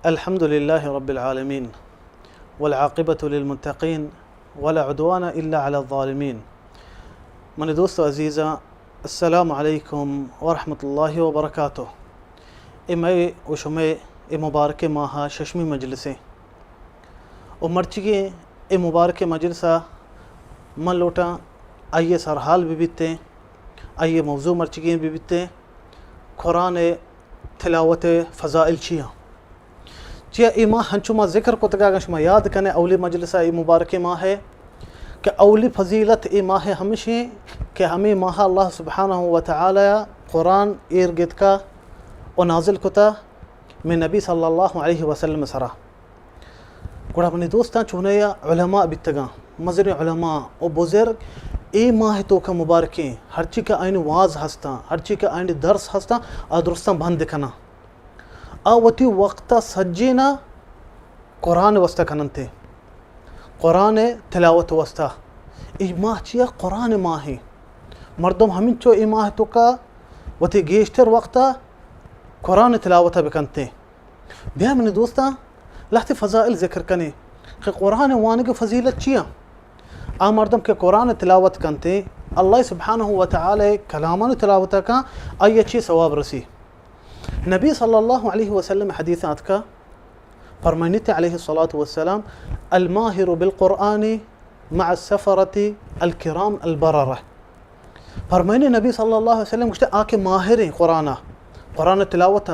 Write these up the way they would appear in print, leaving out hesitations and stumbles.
अल्हम्दुलिल्लाह रब्बिल आलमीन वल आक़िबतु लिल मुत्तक़ीन वला उद्वाना इल्ला अला ज़ालिमीन। मेरे दोस्तों अज़ीज़ा, अस्सलामु अलैकुम व रहमतुल्लाहि व बरकातुहू। मैं उशमे ए मुबारक माह शशमी मजलिसें और मर्चिगे ए मुबारक मजलसा मन लोटा आइए सरहाल बिबिते आइए मौजू मर्चिगे बिबिते कुरान तिलावत फ़ज़ाइल चिया चिया ई माह हंचुमा ज़िक्र को तगागशमा याद कने अवली मजलसा ई मुबारक माह है कि अवली फ़जीलत ई माह हमेशा कि हमें माह अल्लाह सुब्हानहु व तआला कुरान इर्गिद का और नाजिल कुता में नबी सल्लल्लाहु अलैहि वसल्लम सरा गुड़ा अपने दोस्तां चुनया उलमा बितगा मज़र उलमा और बुज़ुर्ग ए माह तो का मुबारकें हर चीज़ का आइन वाज हस्ता हर चीज़ का आइन दर्स हस्ता अदरुस्ता बंद दिखना आवती वक्त सज्जीना कुरान वस्ता कनंते कुरान तिलावत वस्ता ई माह चिया कुरान माह मर्दम हमिन चो ई माह तो का वती गेस्टर वक्त कुरान तिलावत बिकनते बिया मैंने दोस्ता लहते फ़ज़ाइल ज़िक्र कने कि कुरान वान के फ़जीलत चिया आ मर्दम के कुरान तिलावत कनते अल्लाह सुब्हानहु व तआला कलामान तिलावत का आई अच्छी सवाब रसी। नबी सल्लल्लाहु अलैहि वसल्लम हदीसात का फरमानी थे अलैहिस्सलातु वस्सलाम अल माहिरु बिल कुरानी मअ सफरती अल किराम अल बररा। फरमानी नबी सल्लल्लाहु अलैहि वसल्लम कुछ आके माहिर कुरान कुरान तिलावत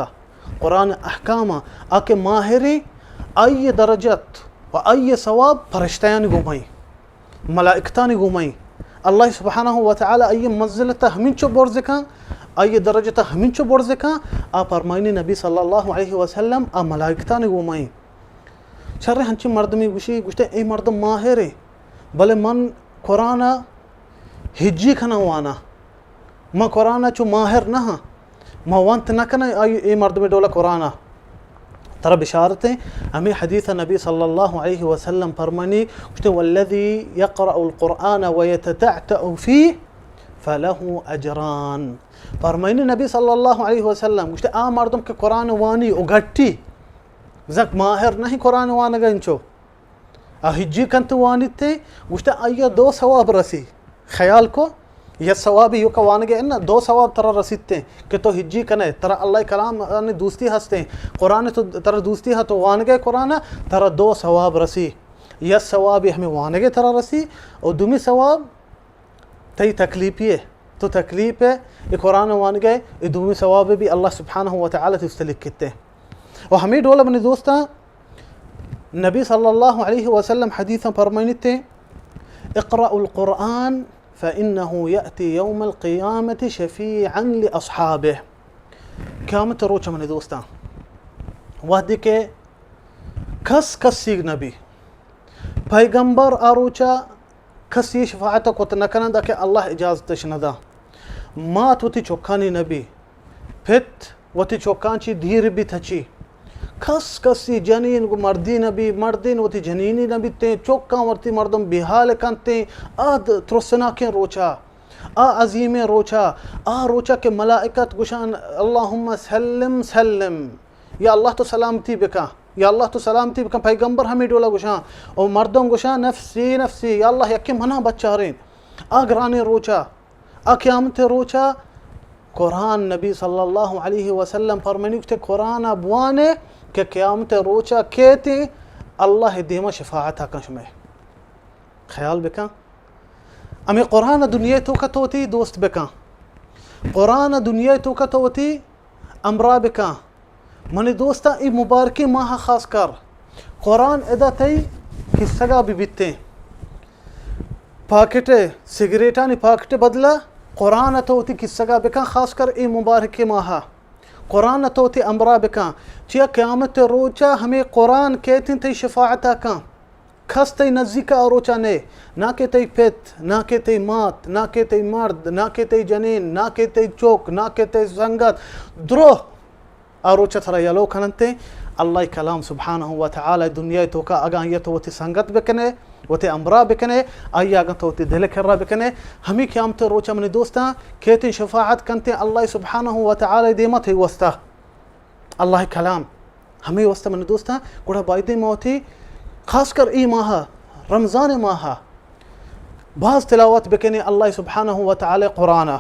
कुरान अहकाम आके माहिर आई दरजत व आई सवाब फरिश्तान गुमाई मलाइकतान गुमाई अल्लाह सुब्हानहु व तआला आई मंजिलत हमिन चो बोर्ज़का आई दरजत हमिन चो बोर्ज़का आ फरमाइनी नबी सल्लल्लाहु अलैहि वसल्लम आ मलाइकतान गुमाई शर्रे हंची मर्दमी गुशी गुश्ते ए मर्दम माहिर भले मन कुरान हिज्जी खना वाना म कुरान चो माहिर न म वंत न कना आई ए मर्दमी डोला कुरान तरा बिशारतें हमें हदीस नबी सल्लल्लाहु अलैहि वसल्लम फरमानी कुछ वल्लज़ी यक़रअुल कुरान व यततअतअ फ़ीह फलहु अजरान। फरमानी नबी सल्लल्लाहु अलैहि वसल्लम कुछ आ मर्दम के कुरान वानी उगट्टी जक माहिर नहीं कुरान वान गंचो आ हिज्जी कंत वानी थे कुछ आइया दो सवाब रसी ख्याल को यह सवाब यू का वान गए ना दो सवाब तरह रसीदते कि तो हिज्जी कने तरह अल्लाह कलाम ने दोस्ती हंसते कुरान तो तरह दोस्ती है तो वान गए कुरान तरह दो सवाब रसी यह सवाब हमें वान गए तरह रसी और दुमी सवाब तई तकलीफ़ी है तो तकलीफ़ है ये कुरान वान गए ये दुमी सवाब भी अल्लाह सुब्हानहु व तआला तुस्तलिक किते और हमें डोला बने दोस्ता नबी सल्लल्लाहु अलैहि वसल्लम हदीस फरमानी थे इक़राउल कुरान फ़इन्नहु यअती यौमल क़ियामति शफ़ीअन लिअस्हाबिह। क़यामत रोचा मने दोस्ता वादी के कस कसी नबी पैगंबर आरोचा कसी शफाअत को तनकना दा के अल्लाह इजाज़त शनदा मात वती चौकानी नबी फित वती चौकांची धीर भी थची खस कसी जनीन को मर्दी नबी मर्दिन वती जनीनी नबी ते चौका वर्ती मर्दम बिहाल कंते आद त्रोसना के रोचा आ अजीम रोचा आ रोचा के मलाइकत गुशान अल्लाहुम्मा सल्लिम सल्लिम या अल्लाह तो सलामती बिका या अल्लाह तो सलामती बिका पैगंबर हमें डोला गुशा और मर्दों गुशा नफ्सी नफ्सी या अल्लाह यके मना बच्चारें आ ग्राने रोचा आ क़यामत रोचा कुरान नबी सल्लल्लाहु अलैहि वसल्लम फरमानी के कुरान अबवाने के क़यामत रोचा कहते अल्लाह देमा शफाअत कश में ख्याल बिका अमे कुरान दुनिया तो का तोती दोस्त बिका कुरान दुनिया तो का तोती अमरा बिका मने दोस्ता ई मुबारक माह खास कर कुरान अदा तई किस्सा भी बिते पाकेटे सिगरेटानी पाकेटे बदला कुरान तोती किस्सा बिका खास कर ई मुबारक माह कुरान तोती अमरा बिका चिया क़यामत रोचा हमें कुरान कहते थे शफाअत का खस तई नज़दीक रोचा ने ना के तई फित ना के तई मात ना के तई मर्द ना के तई जनीन ना के तई चौक ना के तई संगत द्रोह आरोचा थरा यलो खनते अल्लाह कलाम सुब्हानहु व तआला दुनिया तो का अगा ये तो वती संगत बिकने वते अमरा बिकने आई आगा तो वती दिल खर्रा बिकने हमें क़यामत रोचा मने दोस्ता कहते शफाअत कंते अल्लाह सुब्हानहु व तआला देमत है वस्ता अल्लाह कलाम हमें वस्ता मन दोस्ता कुड़ा बायदे मोती खासकर ई माह रमज़ान माह बाज़ तिलावत बिकने अल्लाह सुब्हानहु व तआला कुराना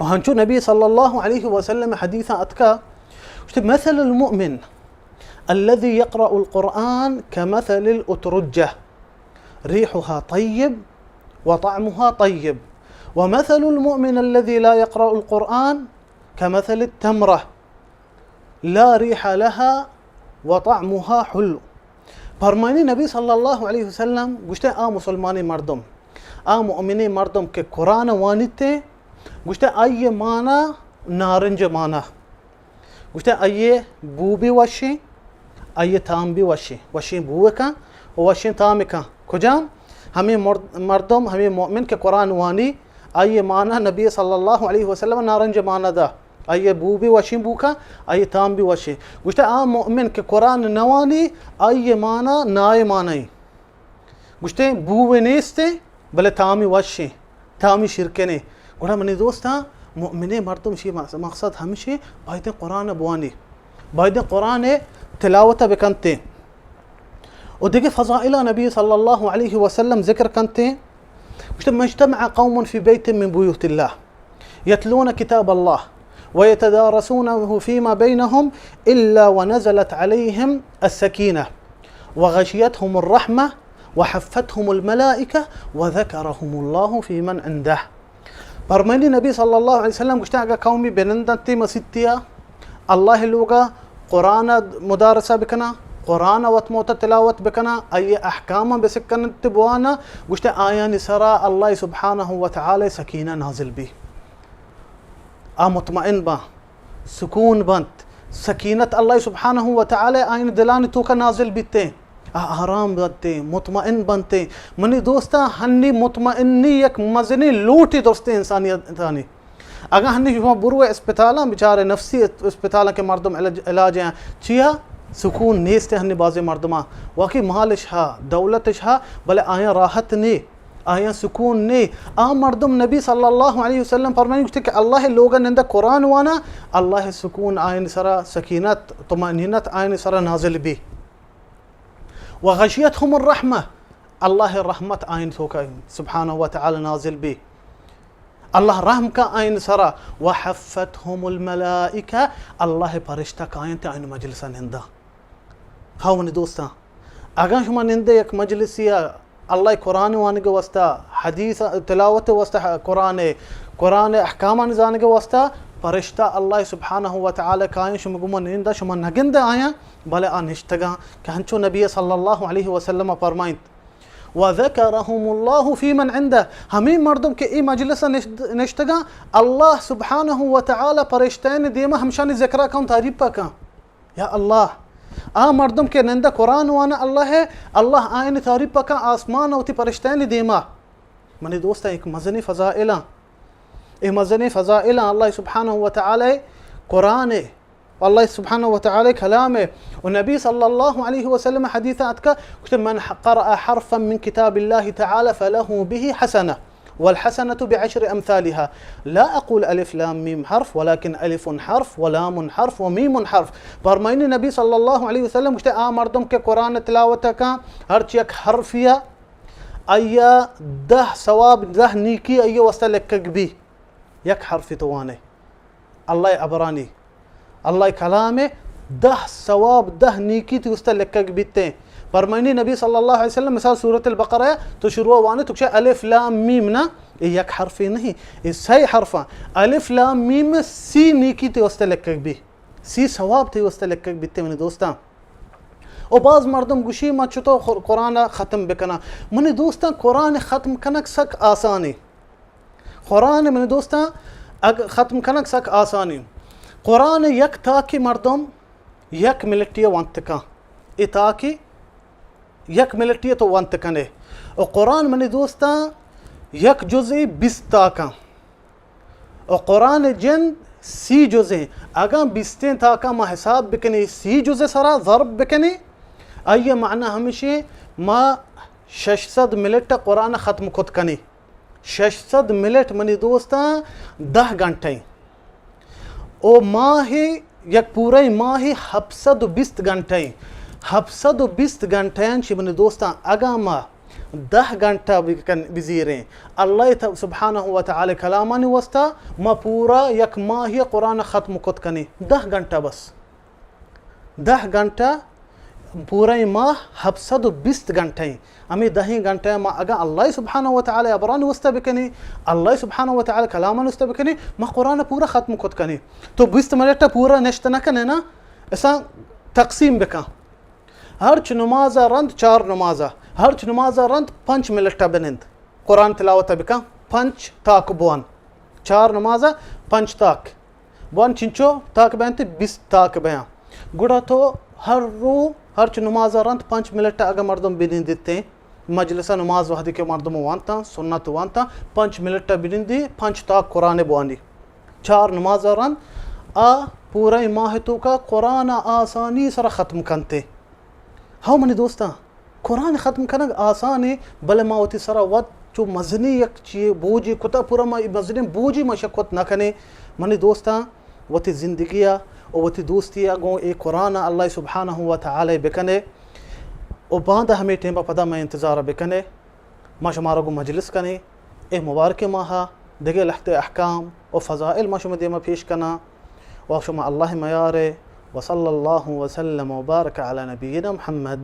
वहंचो नबी सल्लल्लाहु अलैहि वसल्लम हदीसा अतका مثل المؤمن الذي يقرأ القرآن كمثل الأترجة ريحها طيب وطعمها طيب ومثل المؤمن الذي لا يقرأ القرآن كمثل التمرة لا ريح لها وطعمها حلو. فرماني نبي صلى الله عليه وسلم قشت مسلماني مردم مؤمني مردم के कुरान वानिते गुश्ते आइए माना नारंज माना गुश्ते आइए बू भी वशी आइए ताम भी वशी बू का वशी ताम का खुजाम हमें मर्दम हमें मोमिन के कुरान वानी आइए माना नबी सल्लल्लाहु अलैहि वसल्लम नारंज माना दा आइए बू भी वशी बू का आइए ताम भी वशी गुश्ते मोमिन के कुरान नवानी आइए माना नाय मानाई गुश्ते बू वेनेस्ते भले तामी वशी तामी शिरकने गुड़ा मनी दोस्ता मोमिने मर्दम शी मकसद हमेशे बायदे कुरान बुआनी बायदे कुरान तिलावत बेकनते और देखिए फ़ज़ाइला नबी सल्लल्लाहु अलैहि वसल्लम ज़िक्र करते मज्तमअ कौमुन फ़ी बैतिन मिन बुयूतिल्लाह यतलून किताब अल्लाह व यतदारसूनहु फ़ीमा बैनहुम इल्ला व नज़लत अलैहिम अस्सकीनह व गशियतहुमुर रहमह व हफ़्फ़तहुमुल मलाइका व ज़करहुमुल्लाहु फ़ी मन इंदह. परमानी नबी सल्लल्लाहु अलैहि वसल्लम गुश्ता अगर कौमी बेनंदती मसितिया अल्लाह लोगा कुरान मुदारसा बिकना कुरान वत मोता तिलावत बिकना अय अहकाम बेसिकन तिबवाना गुश्ता आया निसरा अल्लाह सुब्हानहु व तआला सकीना नाजिल भी मुतमइन बा सुकून बंत सकीनत अल्लाह सुब्हानहु व तआला आइन दिलान तो का नाजिल बिते आराम बनते मुतमइन बनते मनी दोस्ता हन्नी मुतमइन्नी एक मजनी लूटी दोस्ते इंसानियत इंसानी अगर हन्नी बुरुए अस्पताल बेचारे नफसी अस्पताल के मर्दम इलाज हैं चिया सुकून नेस्ते हन्नी बाज़े मर्दमा वाकई मालिश हा दौलत हा भले आया राहत ने आया सुकून ने मर्दम नबी सल्लल्लाहु अलैहि वसल्लम फरमाते कि अल्लाह लोगन निंदा कुरान वाना अल्लाह सुकून आयन सरा सकीनत तुमानीनत आयन सरा नाजिल भी व गशियतहुमुर रहमह अल्लाह रहमत आयन सोका सुब्हानहु व तआला नाजिल भी अल्लाह रहम का आयन सरा व हफ़्फ़तहुमुल मलाइका अल्लाह फरिश्ता का आयन ते आयन मजलिसा निंदा खावन दोस्ता अगर शुमा निंदे एक मजलिसिया अल्लाह कुरान वाने के वास्ता हदीस तिलावत वास्ता कुरान अहकाम जाने के वास्ता फरिश्ता अल्लाह सुब्हानहु व तआला कायन शुमा गुमा निंदा शुमा नगिंदा आया भले निश्तगा कहंचो नबी सल्लल्लाहु अलैहि वसल्लम फरमाइत व ज़करहुमुल्लाहु फ़ी मन इंदह हमें मर्दम के ई मजलिस निश्तगा अल्लाह सुब्हानहु व तआला फरिश्तैन देमा हमशानी ज़िक्र का तारीफ का या अल्लाह मर्दम के निंदा कुरान वाना अल्लाह है अल्लाह आयन तारीफ का आसमान और फरिश्तैन देमा मने दोस्ता एक मज़नी फ़ज़ाइला अल्लाह सुब्हानहु व तआला कुरान है अल्लाह सुब्हानहु व तआला कलाम है और नबी सल्लल्लाहु अलैहि वसल्लम हदीस अतका मन क़रअ हरफन मिन किताबिल्लाहि तआला फलहु बिही हसना वल हसनतु बिअशरि अमसालिहा ला अक़ूल अलिफ लाम मीम हर्फ वलाकिन अलिफुन हर्फ व लामुन हर्फ व मीमुन हर्फ. फरमाइने नबी सल्लल्लाहु अलैहि वसल्लम मर्दम के कुरान तिलावत का हर चीज हर्फिया अय्या 10 सवाब 10 नीकी अय्या वस्ता लकक भी यक हर्फ तो वाने अल्लाह अबरानी अल्लाह कलाम 10 सवाब 10 नीकी तो वस्ता लकक बीते. फरमाइने नबी सल्लल्लाहु अलैहि वसल्लम मिसाल सूरत अल-बक़रा तो शुरू वाने तो अलिफ लाम मीम ना यक हर्फ नहीं ये सही हर्फ अलिफ लाम मीम सी नीकी तो वस्ता लकक भी सी सवाब तो वस्ता लकक बीते. मैंने दोस्ता और बाज़ मर्दम गुशी मच तो कुरान ख़त्म बिकना मैंने दोस्ता कुरान ख़त्म कनक सक आसानी कुरान मैंने दोस्ता अगर ख़त्म कनक सक आसानी कुरान यक ताकि मर्दम यक मिलटिया वंत का ताकि यक मिलटिया तो वंत कने और कुरान मैंने दोस्ता यक जुज़े 20 ताका और कुरान जिन सी जुज़े अगर 20 ताका मा हिसाब बिकने सी जुज़े सरा ज़रब बिकने आइए माना हमेशे मा 600 मिनट कुरान ख़त्म खुद कने 600 मिनट मनी दोस्ता 10 घंटे ओ माँ ही यक पूरे माही 720 घंटे 720 घंटे शिबन दोस्ता अगामा 10 घंटा बिजीरें अल्लाह सुब्हानहु व तआला कलामानी वस्ता मा पूरा यक माही कुरान ख़त्म कुत कनी 10 घंटा बस 10 घंटा पूरा माह 720 घंटे अमी 10 घंटे मा अगा अल्लाह सुब्हानहु व तआला अबरान वस्ता बिकनी अल्लाह सुब्हानहु व तआला कलामान वस्ता बिकनी मा कुरान पूरा ख़त्म कुत कनी तो 20 मिनट पूरा नश्त न कने ना ऐसा तकसीम बिका हर च नमाजा रंद 4 नमाजा हर च नमाजा रंद 5 मिनट बनिंद कुरान तिलावत बिका 5 ताक बोन 4 नमाजा 5 ताक बोन चिंचो ताक बनते 20 ताक बया गुड़ा तो हर च नमाजा रंद 5 मिनट अगर मर्दम बिनिंदिते मजलिसा नमाज वहदी के मर्दम वांता सुन्नत वांता 5 मिनट बिनिंदी 5 ताक कुरान बोनी 4 नमाजा रंद आ पूरा माह तो का कुरान आसानी सर ख़त्म करते हाँ मनी दोस्ता कुरान ख़त्म करना आसान है भले मावती सरा वत जो मजनी यक ची बूझी कुता पूरा मजनी बूझी मशक्क़त न कने मनी दोस्ता वती ज़िंदगिया और वती दोस्तिया गो एक कुरान अल्लाह सुब्हानहु व तआला बिकने और बाद हमें टेम पदा में इंतज़ार बिकने माशमारा गो मजलिस कने ए मुबारक माहा दगे लहते अहकाम और फ़ज़ाइल माशुम देमा पेश करना वाशुम अल्लाह मयारे वसल्लल्लाहु वसल्लम व बारक अला नबीना मुहम्मद।